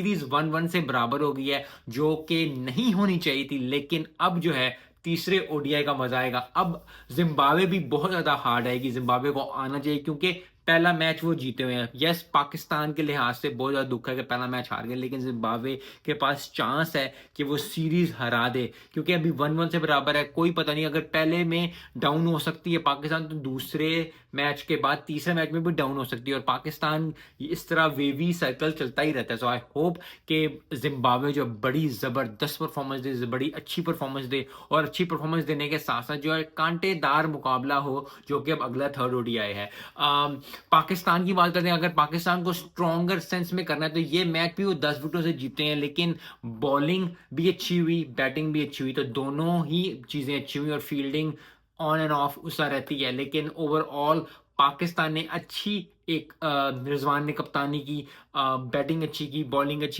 Series 1-1 से बराबर हो गई है, जो कि नहीं होनी चाहिए थी, लेकिन अब जो है तीसरे ओडीआई का मजा आएगा। अब जिम्बाब्वे भी बहुत ज्यादा हार्ड आएगी, जिम्बाब्वे को आना चाहिए क्योंकि पहला मैच वो जीते हुए हैं। यस, पाकिस्तान के लिहाज से बहुत ज्यादा दुख है कि पहला मैच हार गए, लेकिन जिम्बाब्वे के पास चांस है कि वो सीरीज हरा दे, क्योंकि अभी 1-1 से बराबर है। कोई पता नहीं, अगर पहले में डाउन हो सकती है पाकिस्तान, तो दूसरे मैच के बाद तीसरे मैच में भी डाउन हो सकती है, और पाकिस्तान इस तरह वेवी सर्कल चलता ही रहता है। सो आई होप कि जिम्बाब्वे जो बड़ी जबरदस्त परफॉर्मेंस दे, बड़ी अच्छी परफॉर्मेंस दे, और अच्छी परफॉर्मेंस देने के साथ साथ जो है कांटेदार मुकाबला हो, जो कि अब अगला थर्ड ओडीआई है। पाकिस्तान की बात करते हैं, अगर पाकिस्तान को स्ट्रॉन्गर सेंस में करना है तो ये मैच भी वो 10 विकेटों से जीते हैं, लेकिन बॉलिंग भी अच्छी हुई, बैटिंग भी अच्छी हुई, तो दोनों ही चीजें अच्छी हुई, और फील्डिंग ऑन एंड ऑफ उसका रहती है, लेकिन ओवरऑल पाकिस्तान ने अच्छी एक रिजवान ने कप्तानी की, बैटिंग अच्छी की, बॉलिंग अच्छी